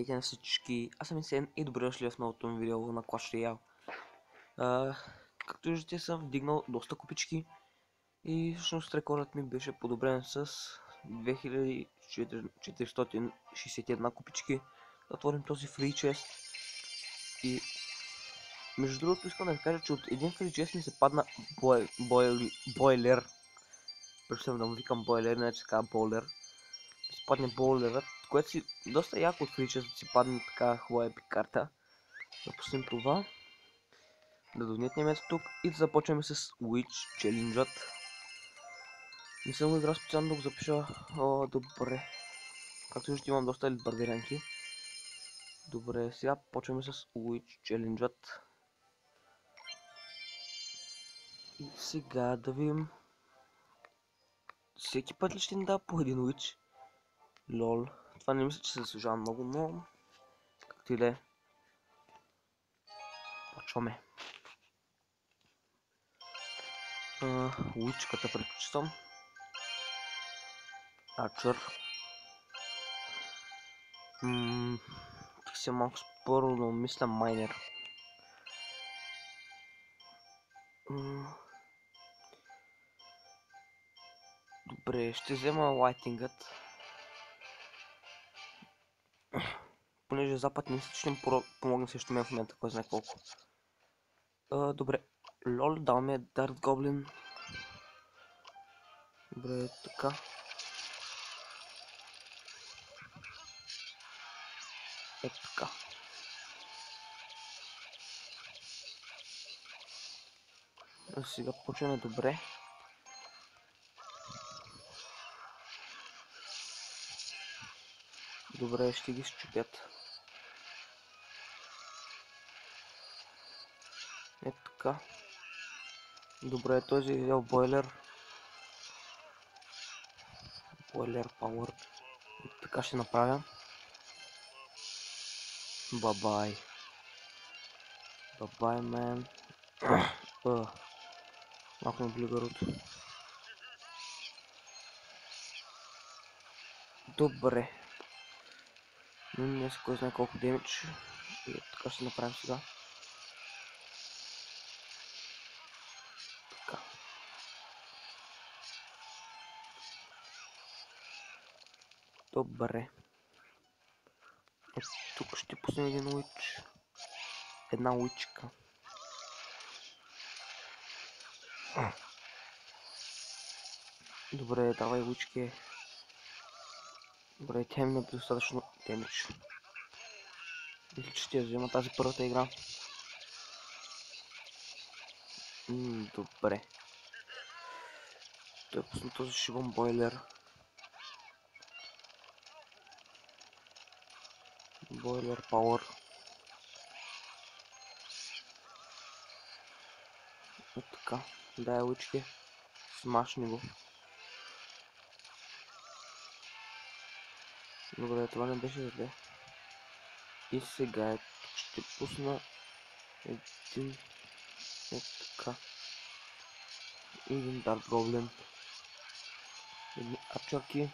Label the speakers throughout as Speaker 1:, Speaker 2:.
Speaker 1: Здравейте на всички, аз съм Исен и добре дошли в новото ми видео на Clash Royale. Както виждате, съм вдигнал доста купички и всъщност рекордът ми беше подобрен с 2461 купички. Да отворим този free chest и между другото искам да ви кажа, че от един free chest ми се падна бойлер. Представям да му викам бойлер, не че така бойлер. Се падне бойлерът, което си доста яко от free chest да си падне така хубава епик карта. Да пуснем това, да донетнем ето тук и да започваме с Witch Challenge-ът. Не съм го играл специално да го запиша. О, добре. Както виждате, имам доста барберянки. Добре, сега почваме с Witch Challenge-ът. И сега да видим. Всеки път ли ще ни дава по един Witch? Лол. Това не мисля, че се заслужава много, но както и да е. Почваме. Witch-ката предпочитам. Арчер. Тук си малко споро, но мисля майнер. Добре, ще взема лайтингът. Понеже запад не мисля, че ще ми помогне също мен в момента, кой знае колко. Добре, лол, даваме Дарт Гоблин. Добре, така. Така. Сега почваме добре. Добре, ще ги счупят. Така. Добре, този е взел бойлер. Бойлер пауър. Така ще направя. Бабай. Бабай, мен. Малко ме боли гърлото. Добре. Но не са кой знае колко демидж. И така ще направим сега. Така. Добре. Тук ще пуснем един уич. Една уичка. Добре, давай уички. Добре, тя има достатъчно демидж. Мисля, че ще я взема тази първата игра. Добре. Той пусна този шибан бойлер. Бойлер пауър. Ето така. Дай уички. Смашни го. Добре, това не беше зле. И сега ще пусна един. Ето така. И един Дарт Гоблин. Едни арчерки.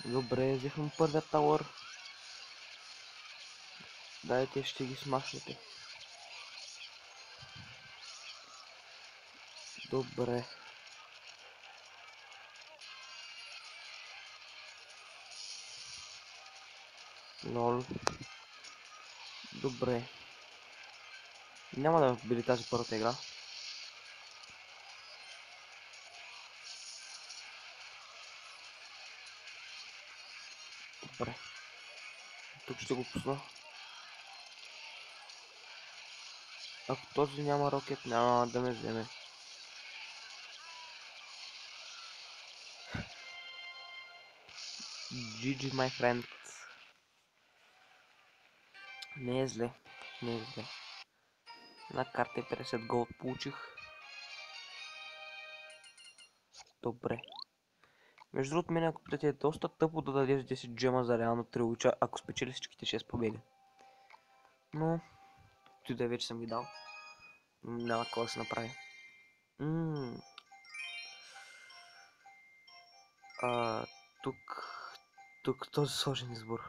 Speaker 1: Добре, взехме първия тауър. Дайте, ще ги смашнете. Добре. Лол. Добре. Няма да били тази първата игра. Добре. Тук ще го пусна. Ако този няма рокет, няма да ме вземе. GG, my friend. Не е зле. Не е зле. Една карта и 50 голд получих. Добре. Между другото, мен ако питате, е доста тъпо да дадеш 10 джема за реално 3 луча, ако спечели всичките 6 победи. Но, тук да вече съм ги дал. Няма какво да се направи. Тук тук този сложен избор.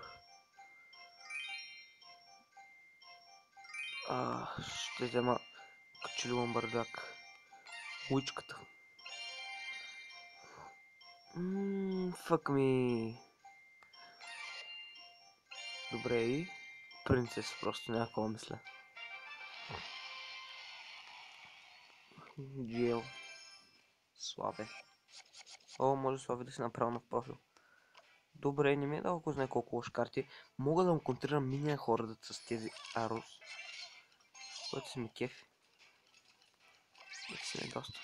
Speaker 1: Ще взема качели ломбарджак. Уичката. Фък ми. Добре и принцес, просто някаква мисля. Джел. Слабе. О, може слабе да си направя нов профил. Добре, не ми е дал знае колко лош карти. Мога да му контрирам миния хордът с тези арос. Който си ми кефи. Си ми доста.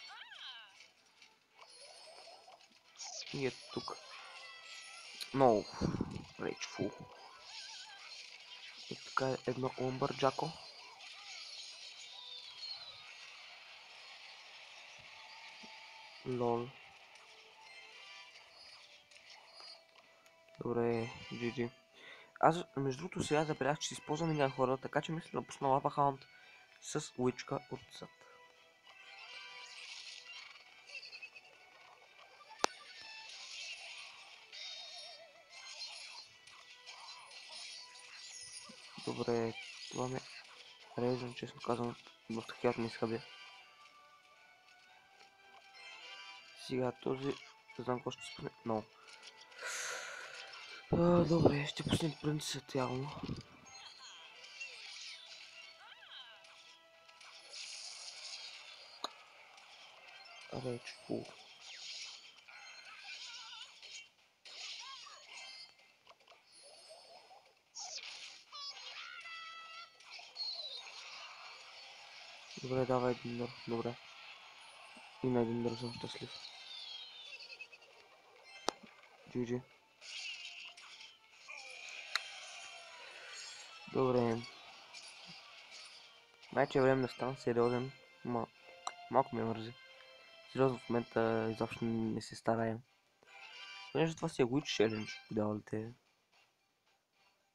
Speaker 1: И ето тук. Много рейчфул. И така е едно ломбарджако. Лол. Добре, GG. Аз между другото сега забелязах, че си използвам миния хорда, така че мисля да пусна лава хаунт с уичка отзад. Добре, това ме резам, честно казвам, в такива ми изхъбя. Сега този, не знам какво ще спусне, но... Добре, ще пуснем принцесът явно. Реч фул. Добре, давай един дър, добре. И на един дър съм щастлив. GG. Добре. Вече е време да стана сериозен, малко ме мързи. Сериозно в момента изобщо не се стараем. Понеже това си е Witch Challenge, подявалите.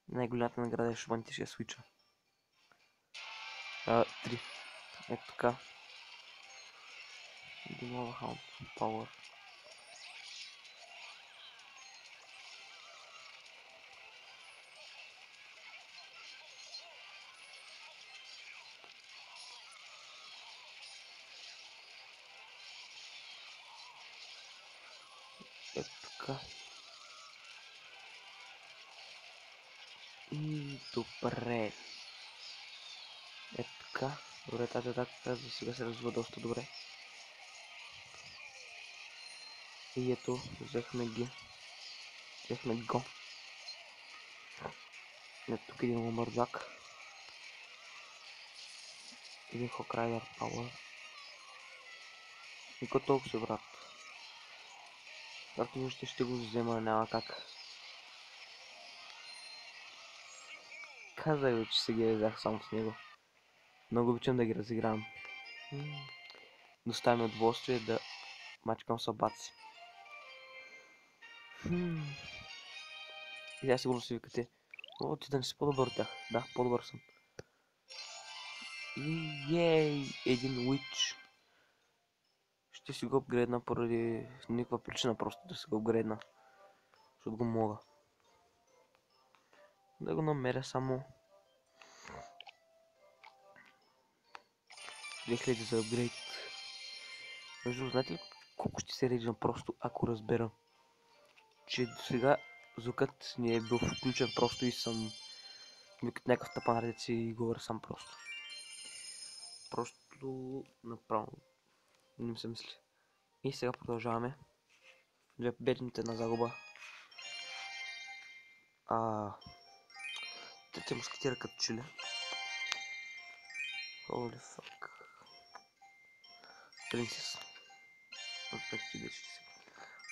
Speaker 1: Най-голямата награда е шумантишия свича. 3. Ето така. Думава хаунт. Power. Ето така. Добре. Ето така. Добре, тази атака за сега се развива доста добре. И ето, взехме ги. Взехме го. Ето тук един ломбарджак. Един хокрайдър пауър. И като толкова се, брат. Както виждате, ще го взема, няма как. Казах ви, че се ги взех само с него. Много обичам да ги разигравам. Доставя ми удоволствие да мачкам съдбата си. И сега сигурно си викате, о, ти да не си по-добър от тях. Да, по-добър съм. И ей, един уич. Ще си го апгрейдна поради никаква причина, просто да си го апгрейдна. Защото го мога. Да го намеря само 2000 за апгрейд. Между знаете ли колко ще се рейджна просто, ако разбера, че до сега звукът ни е бил включен просто и съм викат някакъв тъпанарец и говоря сам просто. Просто направо не ми се мисли. И сега продължаваме. Две бедните на загуба. Те мускетира като чили. Holy fuck. Принцес.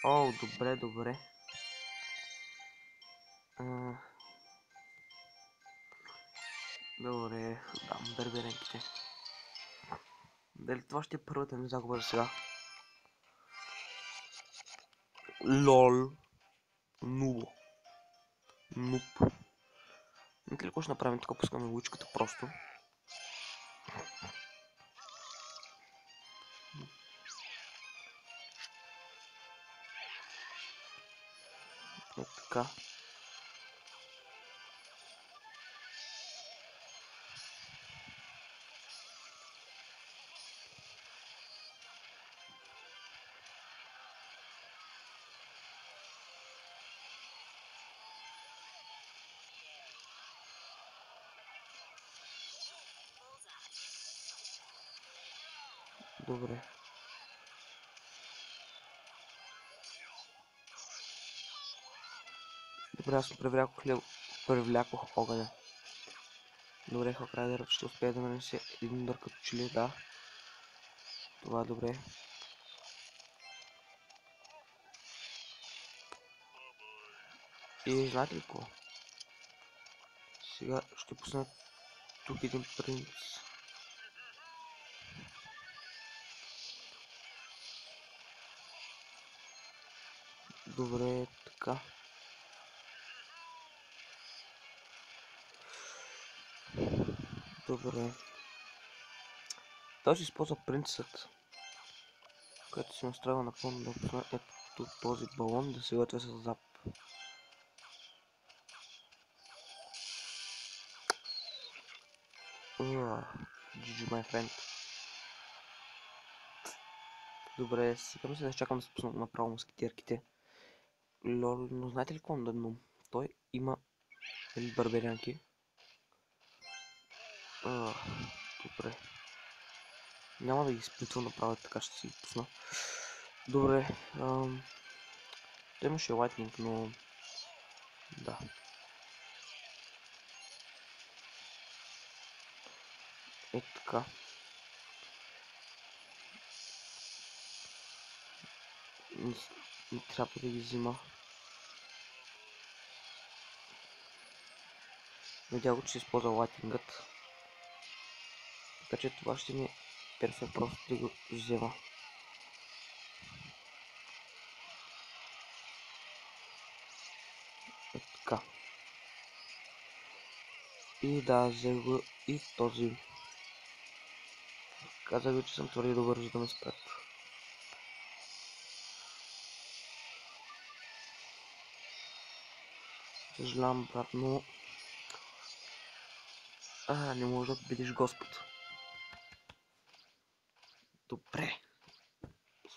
Speaker 1: О, добре, добре. Добре, дам дървенките. Дали това ще е първата ми загуба за сега? Лол. Нубо. Нуп. Не ли какво ще направим? Тук пускаме лучката просто. Ето така. Добре. Добре, аз привлякох огъня. Добре, Хокрайдерът ще успее да нанесе един удар като че ли, да. Това е добре. И знаете ли какво? Сега ще пусна тук един принц. Добре, така. Добре. Той ще използва принцът, който си настроил напълно да пусна ето този балон да се готвя с зап. GG, my friend. Добре, сега мисля да чакам да се пусна направо мускетирките. Лол, но знаете ли какво надно? Той има барберянки. Добре. Няма да ги изпитвам направо, така ще си ги пусна. Добре. Той имаше лайтнинг, но... Да. Ето така. Не трябва да ги взима. Надявам, че ще използва лайтингът. Така че това ще ми е перфект просто да го взема. Ето така. И да, взех го и този. Казах ви, че съм твърде добър, за да ме спрят. Съжалявам, брат, но... не може да победиш Господ. Добре.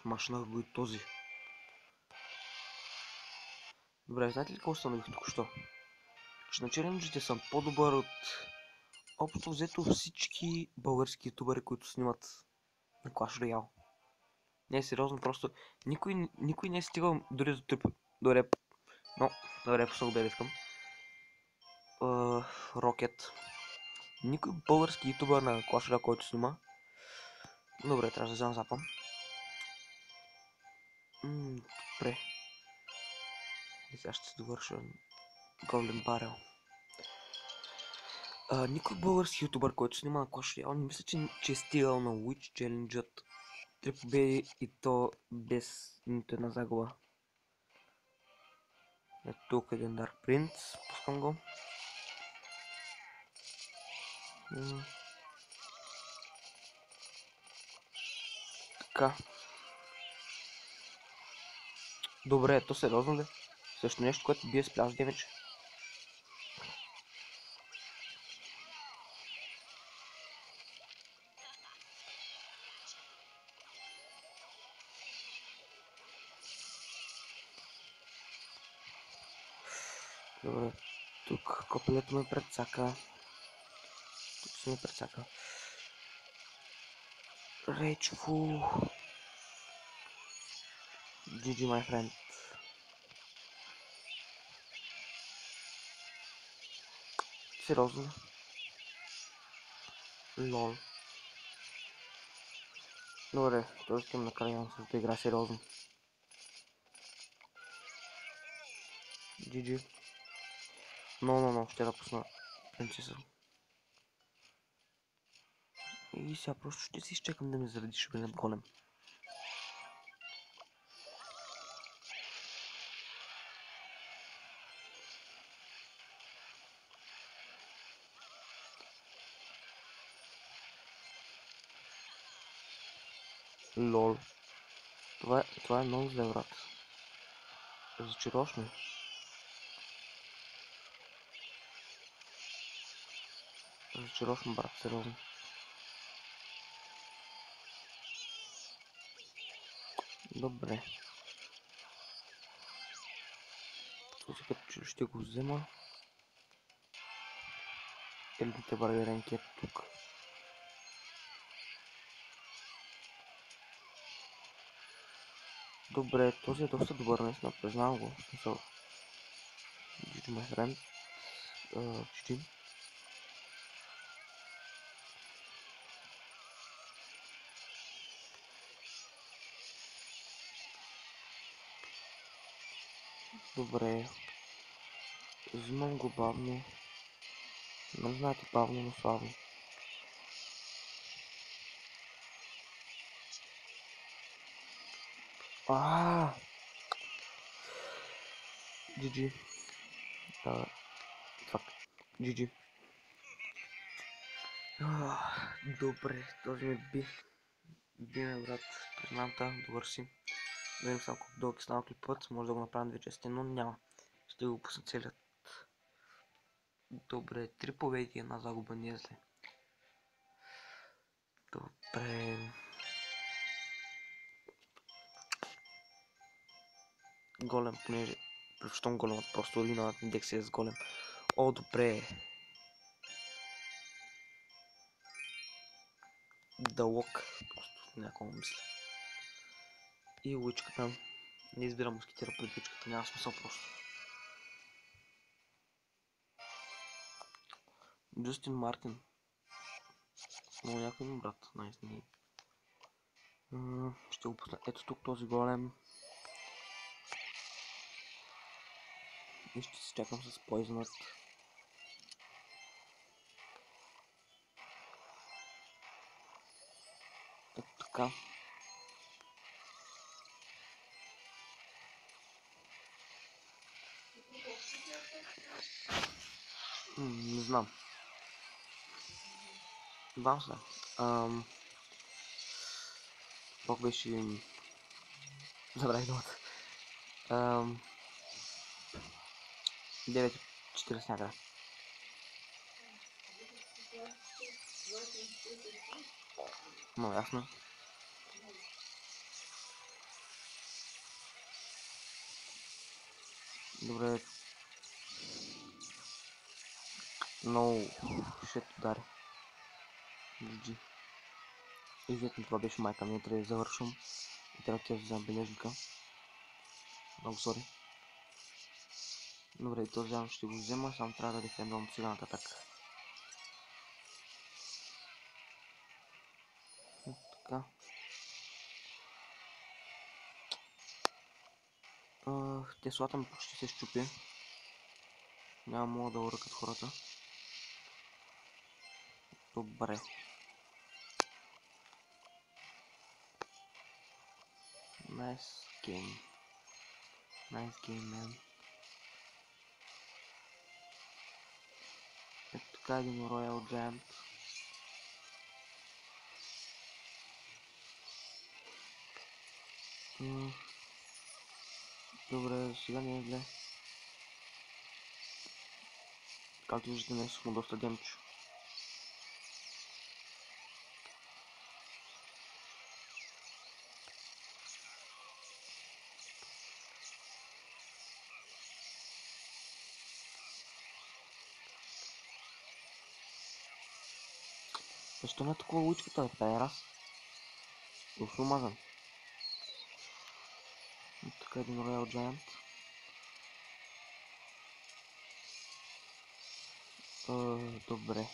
Speaker 1: Смашнах го и този. Добре, знаете ли какво установих току-що? Че на челенджите съм по-добър от общо взето всички български ютубъри, които снимат на Clash Royale. Не, сериозно, просто никой не е стигал дори до реп. Но, до реп съм да искам. Рокет. Никой български ютубър на Clash Royale, който снима. Добре, трябва да взема запам. Добре. И сега ще се довърша Golden Barrel. Никой български ютубър, който снима на Clash Royale, не мисля, че е стигал на Witch Challenge-ът 3 победи и то без нито една загуба. Ето тук един Dark Prince, пускам го. Така. Добре, ето сериозно ли? Също нещо, което бие с пляж демидж. Добре, тук копелето ме прецака. Тук се ме прецака. Рейчфул. GG, my friend. Сериозно? Лол. Добре, той искам накрая с да игра сериозно. GG. Но, ще да пусна принцеса. И сега просто ще си изчекам да ми заради шибенът голем. Лол. Това е много зле, брат. Разочароваш ме. Разочароваш ме, брат, сериозно. Добре. Този като че ще го взема. Елните барберенки е тук. Добре, този е доста добър, наистина, признавам го. В смисъл, GG, my friend. GG. Добре. Взимам го бавно. Не знаете, бавно, но славно. GG. Фак. GG. Добре, този ми би брат, признавам добър си. Да видим само колко дълъг е станал клипът, може да го направим 2 части, но няма. Ще го пусна целият. Добре, 3 победи и 1 загуба, не е зле. Добре. Голем, понеже предпочитам големът, просто оригиналът ми дек си е с голем. О, добре. Дълъг, просто някакво мисля. И луичката. Не избирам мускетира пред луичката, няма смисъл просто. Джустин Мартин. Много някой ми брат, наистина. Ще го пусна ето тук този голем. И ще се чакам с поизонът. Ето така. Не знам. Бам се. Пак беше... Забравих думата. 9:40 някъде. Много ясно. Добре. Много шет удари. GG. Извинете, това беше майка ми, трябва да завършвам. И трябва да взема бележника. Много сори. Добре, този заедно ще го взема, само трябва да дефендвам от сега нататък. Така. Теслата ми почти се щупи. Няма мога да уръкат хората. Добре. Nice game. Nice game, man. Ето така един Royal Giant. Добре, сега не е зле. Както виждате, нанесохме доста демчо. Защо не е такова лучката, бе, Пайрас? Уж омазан. Така един Royal Giant. Добре.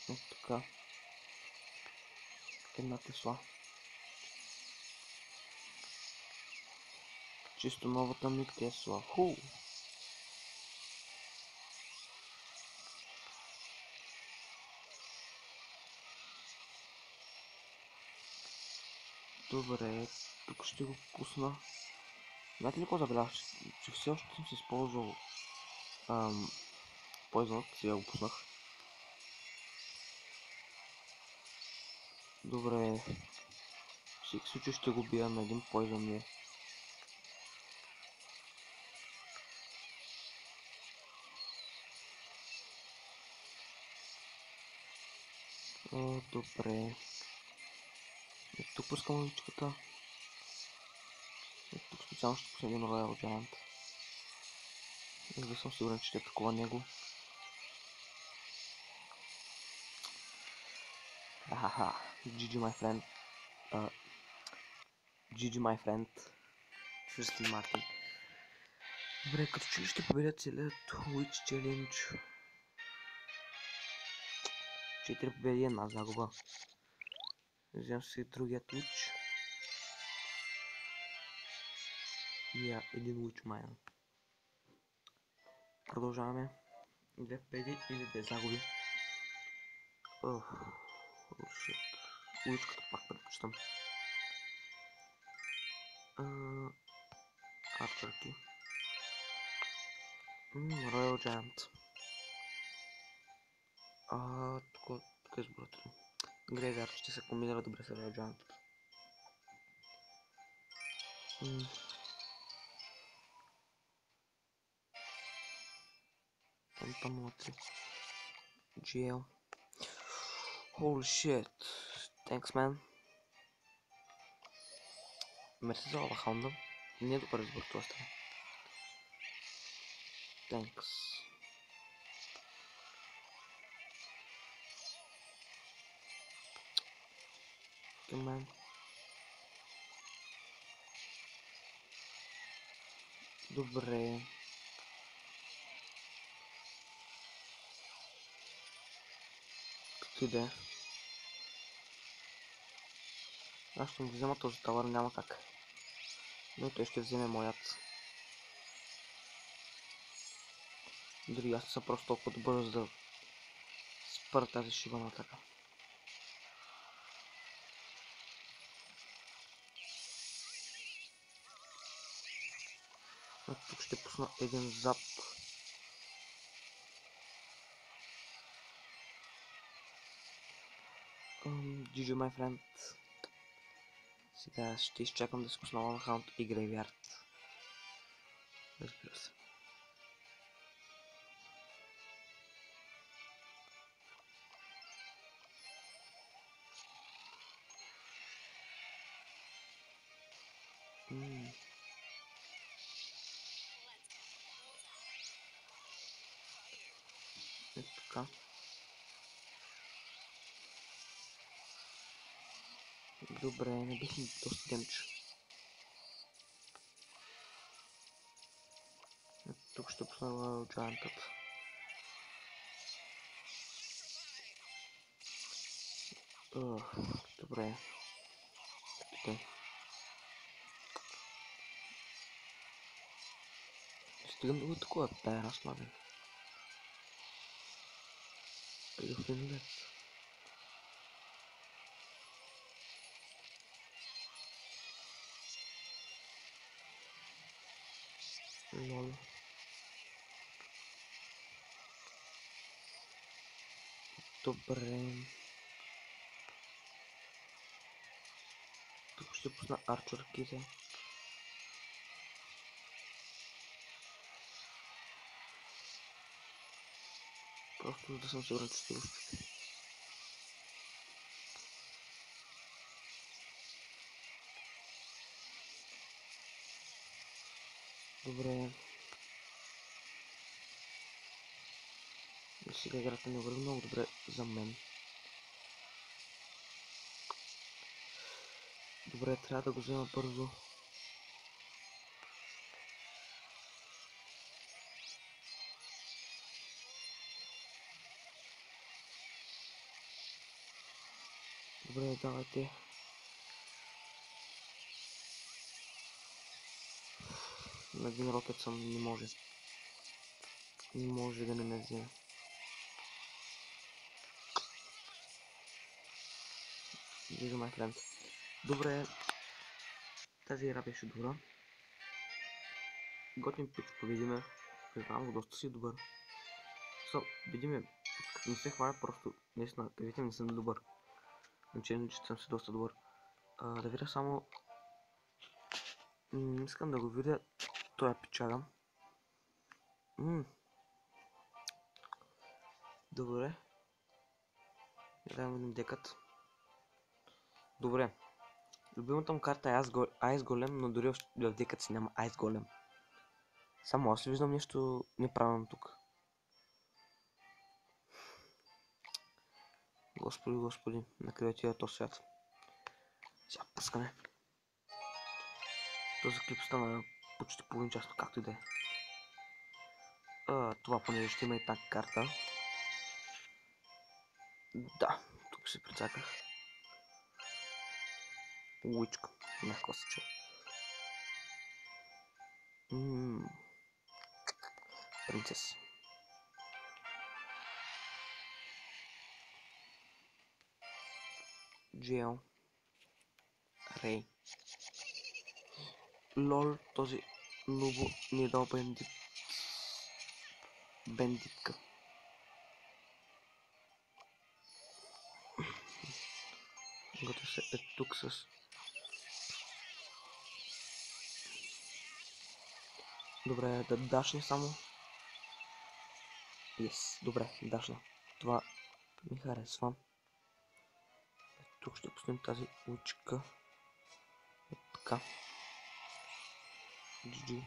Speaker 1: Ето така. Една Тесла. Чисто новата ми Тесла. Ху! Добре, тук ще го пусна. Знаете ли какво забелязах, че все още съм си използвал Poison, сега го пуснах. Добре, всеки случай ще го бия на един Poison ми. Добре. Ето тук пускам лъчката. Ето тук специално ще пусна един Royal Giant. За да съм сигурен, че ще атакува него. Ахаха. GG my friend. GG my friend. Seriously, Мартин. Добре, като че ли ще победя целият Witch Challenge. 4 победи, 1 загуба. Вземам си другият Witch. И един Witch Mine. Продължаваме. 2 победи или 2 загуби. Уличката пак предпочитам. Арчърки. Royal Giant. Тук е сбората. Грейвярд ще се комбинира добре с Royal Giant. MP03. GL. Holy shit. Thanks, man. Мерси за лавахаунда. Не е добър избор това става. Thanks. Okay, man. Добре. Както и да е. Аз ще му взема този тавър, няма как. Но той ще вземе моят. Дори аз съм просто толкова добър, за да спра тази шибана така. Тук ще пусна един зап. GG my friend. Сега ще изчакам да се пусна Лавахаунд и Грейвярд. Разбира се. Ето така. Добре, не бих ми доста демче. Ето тук ще пусна Giant-ът. Добре. Така. Стигам да го такова тая разслабен. Педофилец. Лол. Добре. Тук ще пусна арчерките. Просто за да съм сигурен, че ще го успя. Добре. И сега играта не върви много добре за мен. Добре, трябва да го взема бързо. Добре, давайте. На един рокет съм, не може. Не може да не ме вземе. Виждам my friend. Добре. Тази игра беше добра. Готин пич, победиме. Признавам го, доста си добър. Видиме, не се хваля, просто наистина, кажете не съм добър. Значение, че съм си доста добър. Да видя само... искам да го видя този печага. Добре. Да видим декът. Добре. Любимата му карта е Ice Golem, но дори в декът си няма Ice Golem. Само аз ли виждам нещо неправилно тук? Господи, господи, накъде отива този свят? Сега пускаме. Този клип стана почти половин час, както и да е. Това понеже ще има и тази карта. Да, тук се прицаках. Луичка, някаква се чу. Принцес. Джейл. Рей. Лол, този Нубо ни е дал бендитка. Готов се е тук с... Добре, да дашне само. Yes, добре, дашна. Това ми харесва. Тук ще пуснем тази лучка. Така. GG.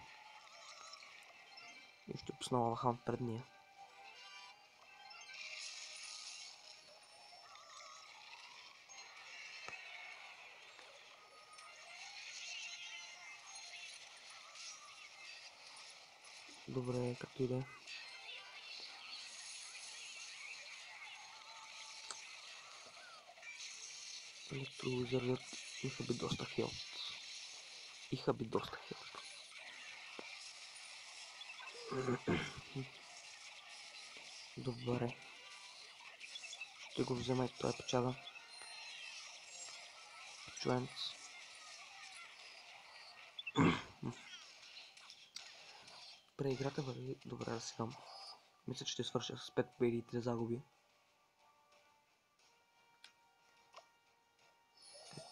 Speaker 1: И ще пусна лавахан пред нея. Добре, както и да е. Електровизорът иха би доста хелп. Добре. Ще го взема и той печага. Пичуенц. Преиграта върви добре да сега. Мисля, че ще свърша с 5 победи и 3 загуби.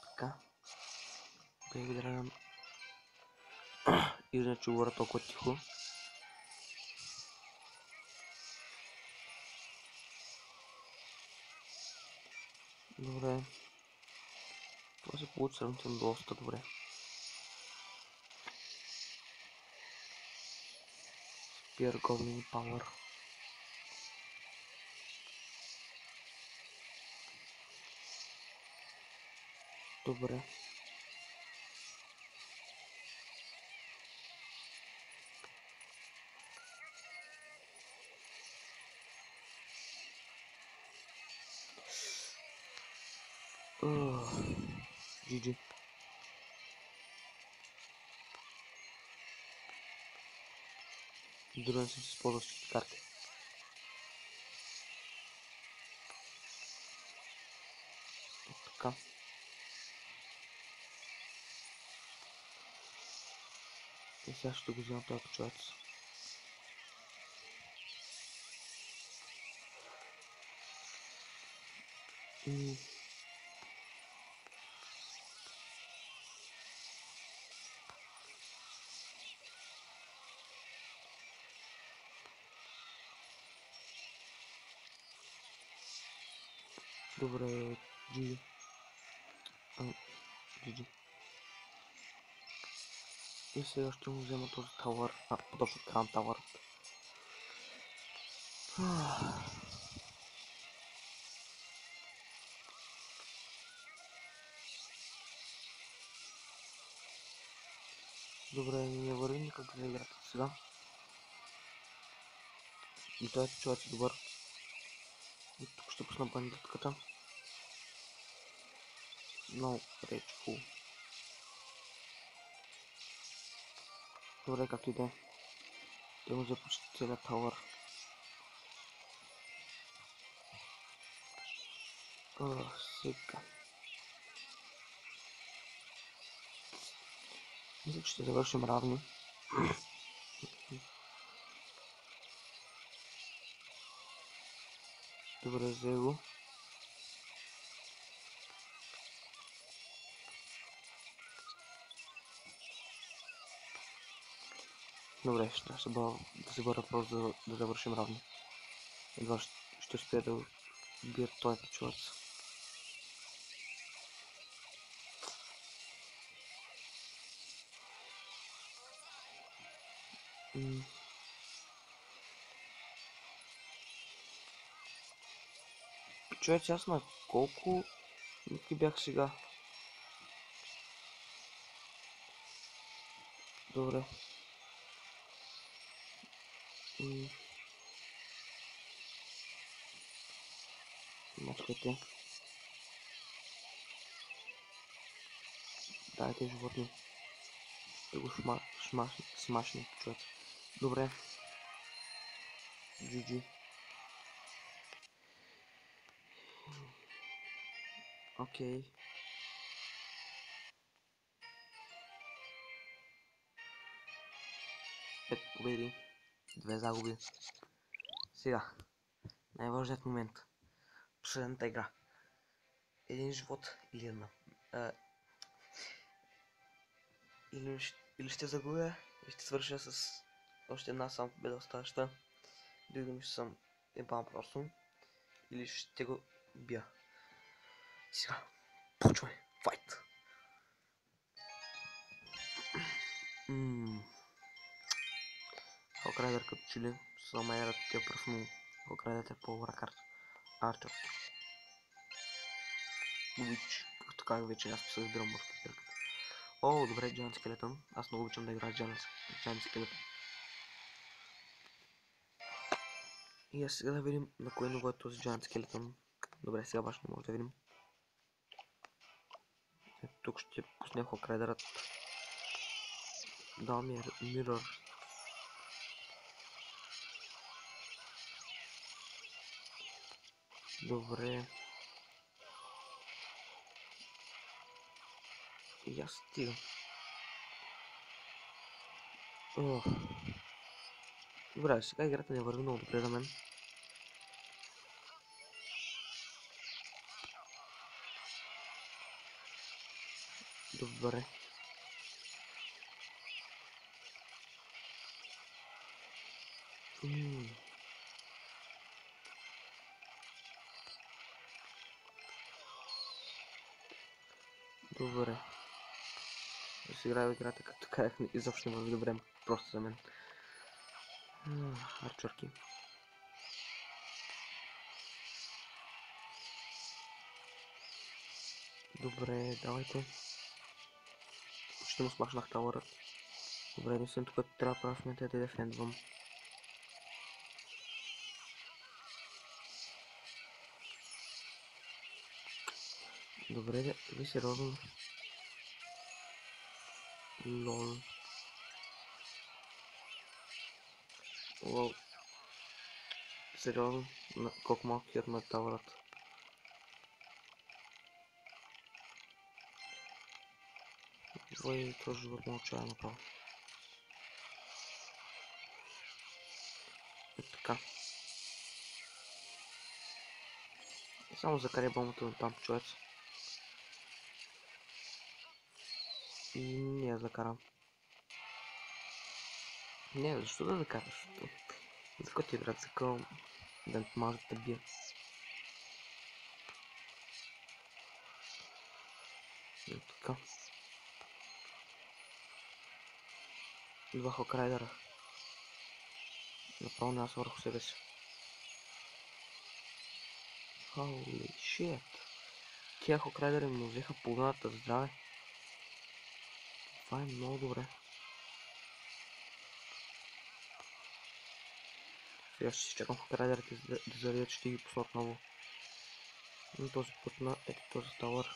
Speaker 1: Така. Преигравам. И че говоря толкова тихо. Добре. Това се получи сравнително доста добре. Spear Goblin Power. Добре. GG. Дори не съм си използвал всички карти. Така. И сега ще го взема този печуец. Добре, GG. GG. И сега ще му взема този тауър. Подобно кран тауър. Добре, не върви никак за играта сега. И той печуец е добър. И тук ще пусна бандитката. Много речко. Добре, както и да е. Той му взе почти целият тауър. Сега. Мисля, че ще завършим равни. Добре, взе го. Добре, ще трябва да се бъда просто да завършим равни. Едва ще успея да убия този печуец. човече, аз на колко минутки бях сега? Добре. Мачкайте. Дайте животни. Да го смашни, човек. Добре. GG. Окей. Пет победи. 2 загуби. Сега. Най-важният момент. Последната игра. Един живот или една. Или ще загубя и ще свърша с още една само победа оставаща. Да видим, че съм ебан просто. Или ще го бия. Сега. Почваме. Файт! Хокрайдър като чили. Самайрат тя пръснул. Хокрайдът е по-добра карта. Арчер. Вич. Както как вече аз се избирам в кирката. О, добре, Giant Skeleton. Аз много обичам да играя Giant Skeleton. И аз сега да видим на кое ниво е този Giant Skeleton. Добре, сега обаче не може да видим. Тук ще пусне Хокрайдърът. Дал ми Mirror. Добре. И аз стигам. Добре, сега играта не върви много добре за мен. Добре. Добре. Да си играя играта, както казах, изобщо не върви добре, просто за мен. Арчерки. Добре, давайте. Ще му смашнах тауъра. Добре, единственото, което трябва да правя в момента е да дефендвам. Добре, ви сериозно. Лол. Лол. Сериозно, колко малко хит на тауърът. Вой, този живот мълчава направо. Така. Само закаря бомбата на там, човец. И не я закарам. Не, защо да закараш? За който играт закълвам да не може да бие. И така. Два Хокрайдъра. Напълно аз върху себе си. Holy shit. Тия Хокрайдъри му взеха половината здраве. Това е много добре. Сега ще си чакам Хокрайдърите да заредят, ще ги пусна отново. Но този път на ето този тауър.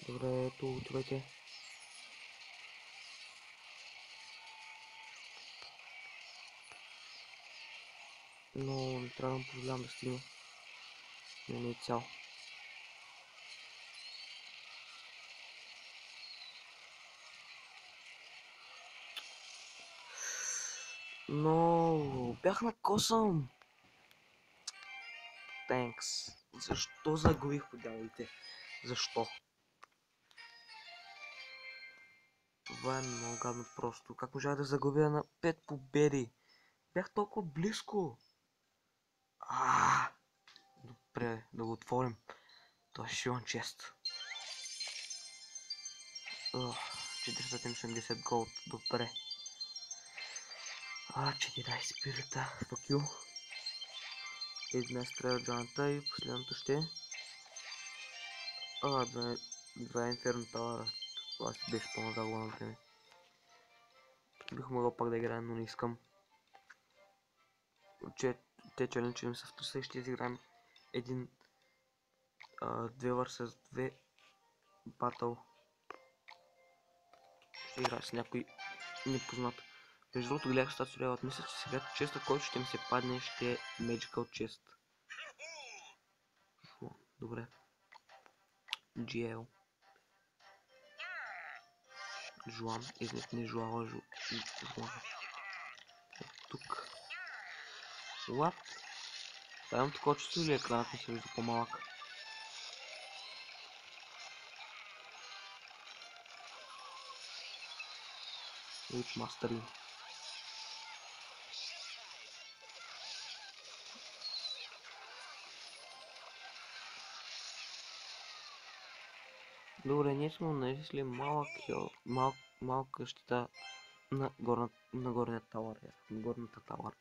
Speaker 1: Добре, ето отивайте. Но не трябва да позволявам да стигне. Не е цял. Но бях на косъм. Thanks. Защо загубих по дяволите? Защо? Това е много гадно просто. Как можах да загубя на 5 победи? Бях толкова близко. Добре, да го отворим. Това е шилен чест. 470 голд. Добре. 14 спирита. Fuck you. Една стрела джанта и последното ще е... Два Инферно Тауъра. Това си беше пълна загуба на време. Бих могъл пак да играем, но не искам. Те челенджи ми са в търса и ще изиграем един 2 vs 2 батъл. Ще играя с някой непознат. Между другото гледах статус, мисля, че сега честа, който ще ми се падне, ще е Magical Chest. Добре. GL. Жуан. Извинете, не Жуала, Жуан. Тук. What? Да, имам такова чувство или екранът ми се вижда по-малък? Witch Mastery. Добре, ние сме нанесли малка щита на горния тауър. Горната тауър.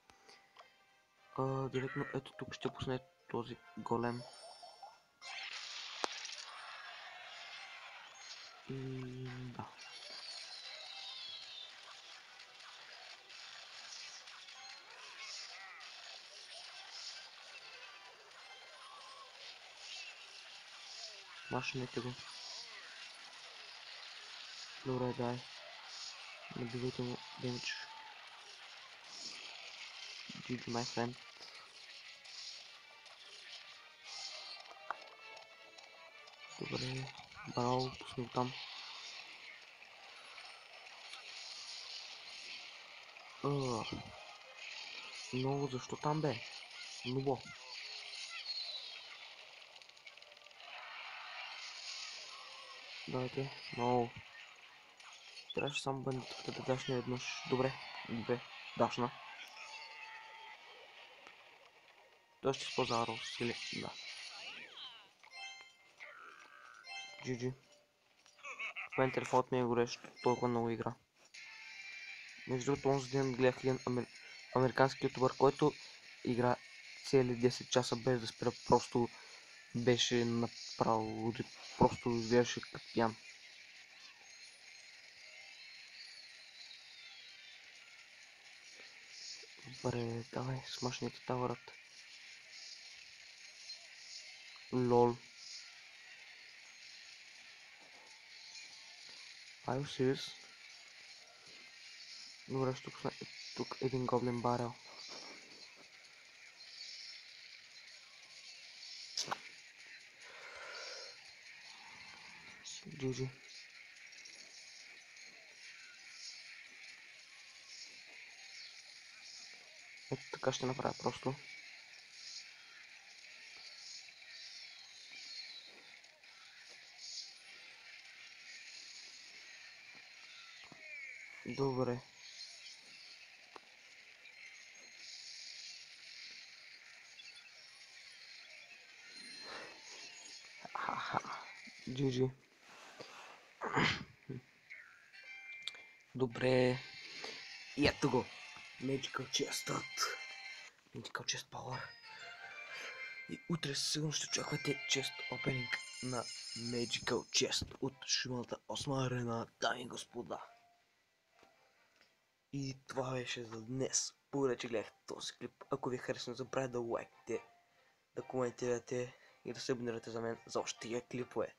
Speaker 1: Директно ето тук ще пусне този голем. И да. Машинете го. Добре, дай. Набивайте му демидж. GG, my friend. Добре. Браво, пусна там. Много, защо там бе? Нубо. Дайте, много. Трябваше само бандитката да дашна веднъж. Добре, дашна. Той ще използва Арос или... Да. GG. В мен телефонът ми е горещ, толкова много игра. Между другото, онзи ден гледах един американски ютубър, който игра цели 10 часа без да спира, просто беше направо, просто изглеждаше като пиян. Добре, давай, смашните тавърът. Лол. Are you serious? Добре, ще пусна тук един гоблин барел. GG. Ето така ще направя просто. Добре. GG. Добре. И ето го. Magical Chest. Magical Chest Power. И утре сигурно ще очаквате чест опенинг на Magical Chest от шумалата 8 арена, дами и господа. И това беше за днес. Благодаря, че гледахте този клип. Ако ви хареса, не забравяйте да лайкнете, да коментирате и да се абонирате за мен за още такива клипове.